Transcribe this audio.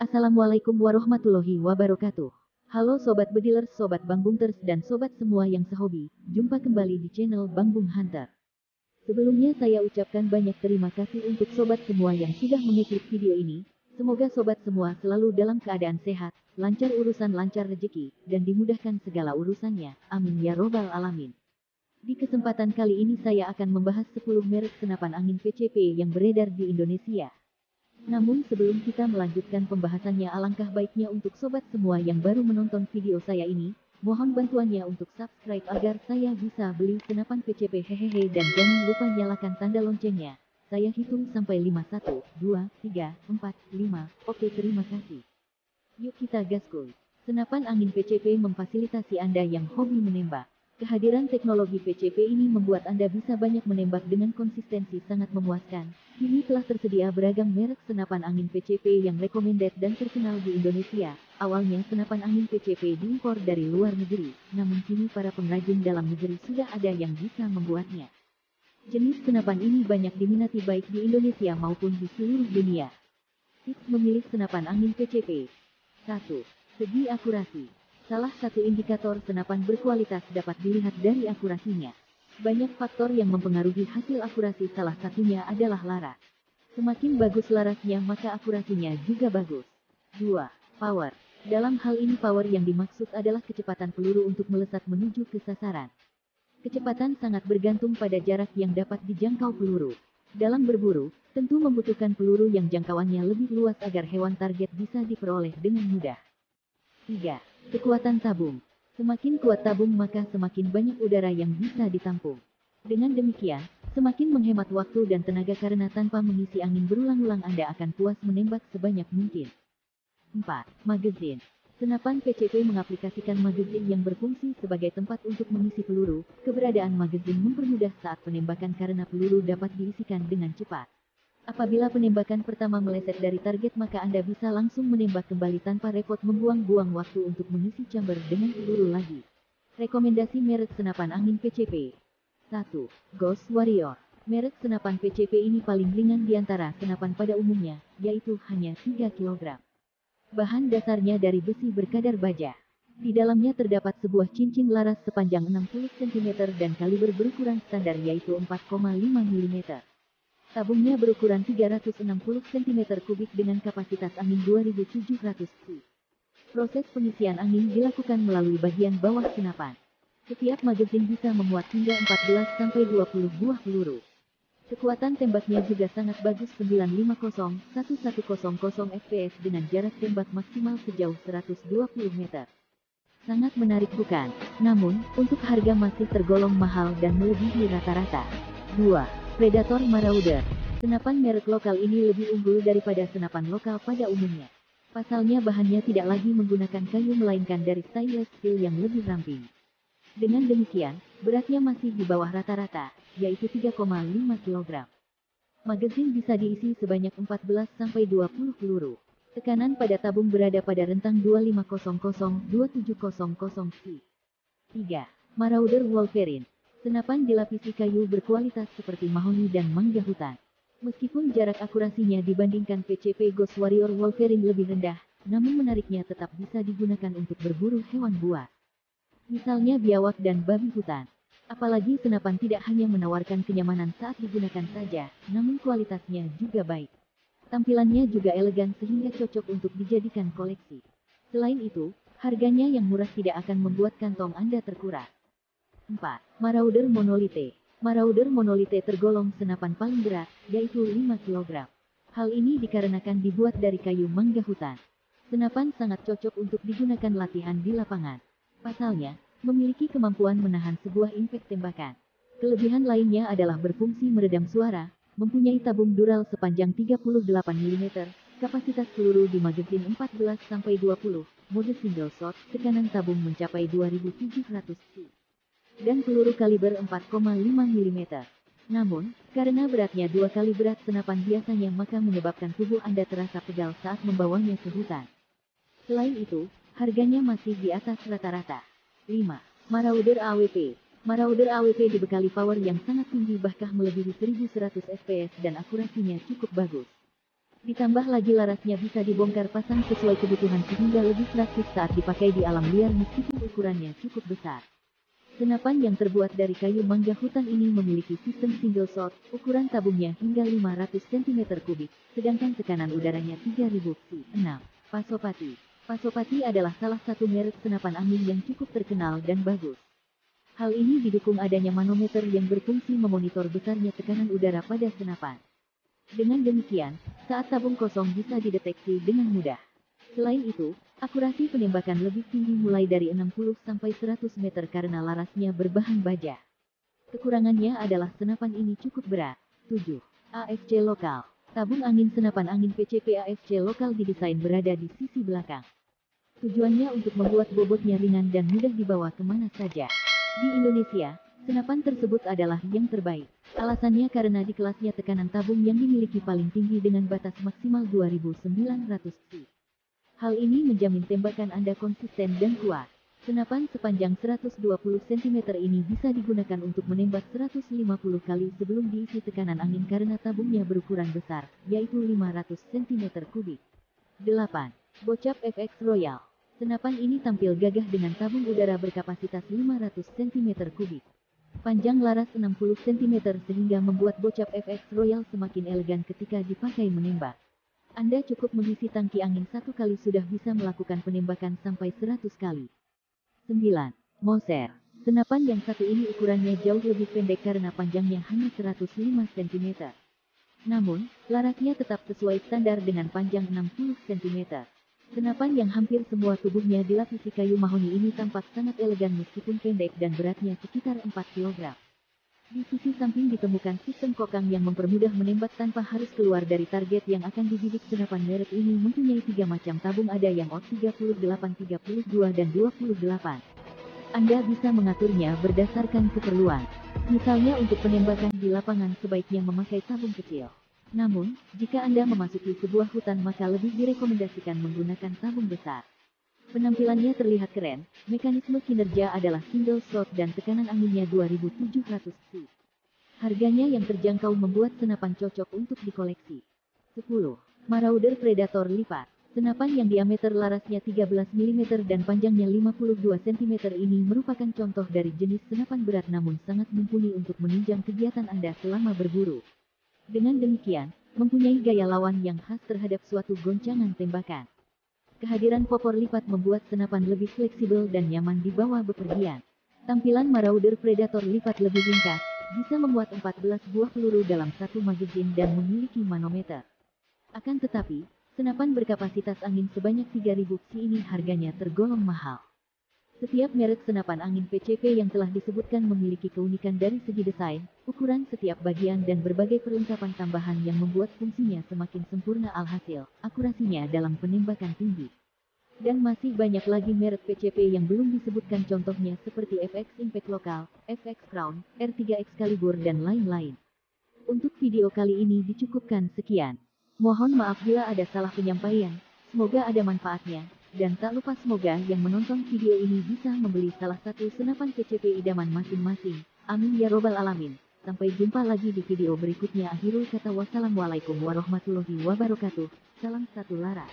Assalamualaikum warahmatullahi wabarakatuh. Halo Sobat Bedilers, Sobat Bangbunters, dan Sobat semua yang sehobi. Jumpa kembali di channel Bangbung Hunter. Sebelumnya saya ucapkan banyak terima kasih untuk Sobat semua yang sudah mengiklik video ini. Semoga Sobat semua selalu dalam keadaan sehat, lancar urusan, lancar rezeki, dan dimudahkan segala urusannya. Amin ya robbal alamin. Di kesempatan kali ini saya akan membahas 10 merek senapan angin PCP yang beredar di Indonesia. Namun sebelum kita melanjutkan pembahasannya, alangkah baiknya untuk sobat semua yang baru menonton video saya ini, mohon bantuannya untuk subscribe agar saya bisa beli senapan PCP hehehe, dan jangan lupa nyalakan tanda loncengnya. Saya hitung sampai 5, 1, 2, 3, 4, 5, oke terima kasih. Yuk kita gaskul. Senapan angin PCP memfasilitasi Anda yang hobi menembak. Kehadiran teknologi PCP ini membuat Anda bisa banyak menembak dengan konsistensi sangat memuaskan. Kini telah tersedia beragam merek senapan angin PCP yang recommended dan terkenal di Indonesia. Awalnya senapan angin PCP diimpor dari luar negeri, namun kini para pengrajin dalam negeri sudah ada yang bisa membuatnya. Jenis senapan ini banyak diminati baik di Indonesia maupun di seluruh dunia. Tips memilih senapan angin PCP. 1. Segi akurasi. Salah satu indikator senapan berkualitas dapat dilihat dari akurasinya. Banyak faktor yang mempengaruhi hasil akurasi, salah satunya adalah laras. Semakin bagus larasnya maka akurasinya juga bagus. 2. Power. Dalam hal ini power yang dimaksud adalah kecepatan peluru untuk melesat menuju ke sasaran. Kecepatan sangat bergantung pada jarak yang dapat dijangkau peluru. Dalam berburu, tentu membutuhkan peluru yang jangkauannya lebih luas agar hewan target bisa diperoleh dengan mudah. 3. Kekuatan tabung. Semakin kuat tabung maka semakin banyak udara yang bisa ditampung. Dengan demikian, semakin menghemat waktu dan tenaga karena tanpa mengisi angin berulang-ulang Anda akan puas menembak sebanyak mungkin. 4. Magazin. Senapan PCP mengaplikasikan magazin yang berfungsi sebagai tempat untuk mengisi peluru. Keberadaan magazin mempermudah saat penembakan karena peluru dapat diisikan dengan cepat. Apabila penembakan pertama meleset dari target maka Anda bisa langsung menembak kembali tanpa repot membuang-buang waktu untuk mengisi chamber dengan peluru lagi. Rekomendasi merek senapan angin PCP. 1. Ghost Warrior. Merek senapan PCP ini paling ringan di antara senapan pada umumnya, yaitu hanya 3 kg. Bahan dasarnya dari besi berkadar baja. Di dalamnya terdapat sebuah cincin laras sepanjang 60 cm dan kaliber berukuran standar yaitu 4,5 mm. Tabungnya berukuran 360 cm3 dengan kapasitas angin 2700 C. Proses pengisian angin dilakukan melalui bagian bawah senapan. Setiap magazin bisa memuat hingga 14-20 buah peluru. Kekuatan tembaknya juga sangat bagus, 950-1100 fps dengan jarak tembak maksimal sejauh 120 meter. Sangat menarik bukan? Namun, untuk harga masih tergolong mahal dan melebihi rata-rata. 2. Predator Marauder. Senapan merek lokal ini lebih unggul daripada senapan lokal pada umumnya. Pasalnya bahannya tidak lagi menggunakan kayu melainkan dari stainless steel yang lebih ramping. Dengan demikian, beratnya masih di bawah rata-rata, yaitu 3,5 kg. Magazin bisa diisi sebanyak 14-20 peluru. Tekanan pada tabung berada pada rentang 2500-2700 C. 3. Marauder Wolverine. Senapan dilapisi kayu berkualitas seperti mahoni dan mangga hutan. Meskipun jarak akurasinya dibandingkan PCP Ghost Warrior Wolverine lebih rendah, namun menariknya tetap bisa digunakan untuk berburu hewan buas. Misalnya biawak dan babi hutan. Apalagi senapan tidak hanya menawarkan kenyamanan saat digunakan saja, namun kualitasnya juga baik. Tampilannya juga elegan sehingga cocok untuk dijadikan koleksi. Selain itu, harganya yang murah tidak akan membuat kantong Anda terkuras. 4. Marauder Monolithe. Marauder Monolithe tergolong senapan paling berat, yaitu 5 kg. Hal ini dikarenakan dibuat dari kayu mangga hutan. Senapan sangat cocok untuk digunakan latihan di lapangan. Pasalnya, memiliki kemampuan menahan sebuah impact tembakan. Kelebihan lainnya adalah berfungsi meredam suara, mempunyai tabung dural sepanjang 38 mm, kapasitas peluru di magazin 14-20, mode single shot, tekanan tabung mencapai 2700 C. Dan peluru kaliber 4,5 mm. Namun, karena beratnya 2 kali berat senapan biasanya maka menyebabkan tubuh Anda terasa pegal saat membawanya ke hutan. Selain itu, harganya masih di atas rata-rata. 5. Marauder AWP. Marauder AWP dibekali power yang sangat tinggi bahkan melebihi 1100 fps dan akurasinya cukup bagus. Ditambah lagi larasnya bisa dibongkar pasang sesuai kebutuhan sehingga lebih praktis saat dipakai di alam liar meskipun ukurannya cukup besar. Senapan yang terbuat dari kayu mangga hutan ini memiliki sistem single shot, ukuran tabungnya hingga 500 cm3, sedangkan tekanan udaranya 3000 psi. 6. Pasopati. Pasopati adalah salah satu merek senapan angin yang cukup terkenal dan bagus. Hal ini didukung adanya manometer yang berfungsi memonitor besarnya tekanan udara pada senapan. Dengan demikian, saat tabung kosong bisa dideteksi dengan mudah. Selain itu, akurasi penembakan lebih tinggi mulai dari 60 sampai 100 meter karena larasnya berbahan baja. Kekurangannya adalah senapan ini cukup berat. 7. AFC lokal. Tabung angin senapan angin PCP AFC lokal didesain berada di sisi belakang. Tujuannya untuk membuat bobotnya ringan dan mudah dibawa kemana saja. Di Indonesia, senapan tersebut adalah yang terbaik. Alasannya karena di kelasnya tekanan tabung yang dimiliki paling tinggi dengan batas maksimal 2900 psi. Hal ini menjamin tembakan Anda konsisten dan kuat. Senapan sepanjang 120 cm ini bisa digunakan untuk menembak 150 kali sebelum diisi tekanan angin karena tabungnya berukuran besar, yaitu 500 cm3. 8. Bocap FX Royal. Senapan ini tampil gagah dengan tabung udara berkapasitas 500 cm3. Panjang laras 60 cm sehingga membuat Bocap FX Royal semakin elegan ketika dipakai menembak. Anda cukup mengisi tangki angin satu kali sudah bisa melakukan penembakan sampai 100 kali. 9. Moser. Senapan yang satu ini ukurannya jauh lebih pendek karena panjangnya hanya 105 cm. Namun, larasnya tetap sesuai standar dengan panjang 60 cm. Senapan yang hampir semua tubuhnya dilapisi kayu mahoni ini tampak sangat elegan meskipun pendek dan beratnya sekitar 4 kg. Di sisi samping ditemukan sistem kokang yang mempermudah menembak tanpa harus keluar dari target yang akan dibidik. Senapan merek ini mempunyai 3 macam tabung, ada yang OT 38, 32, dan 28. Anda bisa mengaturnya berdasarkan keperluan. Misalnya untuk penembakan di lapangan sebaiknya memakai tabung kecil. Namun, jika Anda memasuki sebuah hutan maka lebih direkomendasikan menggunakan tabung besar. Penampilannya terlihat keren, mekanisme kinerja adalah single shot dan tekanan anginnya 2700 psi. Harganya yang terjangkau membuat senapan cocok untuk dikoleksi. 10. Marauder Predator lipat. Senapan yang diameter larasnya 13 mm dan panjangnya 52 cm ini merupakan contoh dari jenis senapan berat namun sangat mumpuni untuk menunjang kegiatan Anda selama berburu. Dengan demikian, mempunyai gaya lawan yang khas terhadap suatu goncangan tembakan. Kehadiran popor lipat membuat senapan lebih fleksibel dan nyaman dibawa bepergian. Tampilan Marauder Predator lipat lebih ringkas, bisa memuat 14 buah peluru dalam satu magazin dan memiliki manometer. Akan tetapi, senapan berkapasitas angin sebanyak 3000 psi ini harganya tergolong mahal. Setiap merek senapan angin PCP yang telah disebutkan memiliki keunikan dari segi desain, ukuran setiap bagian dan berbagai perlengkapan tambahan yang membuat fungsinya semakin sempurna, alhasil, akurasinya dalam penembakan tinggi. Dan masih banyak lagi merek PCP yang belum disebutkan, contohnya seperti FX Impact Lokal, FX Crown, R3 Excalibur dan lain-lain. Untuk video kali ini dicukupkan sekian. Mohon maaf bila ada salah penyampaian, semoga ada manfaatnya. Dan tak lupa semoga yang menonton video ini bisa membeli salah satu senapan PCP idaman masing-masing. Amin ya robbal alamin. Sampai jumpa lagi di video berikutnya. Akhirul kata, wassalamualaikum warahmatullahi wabarakatuh. Salam satu laras.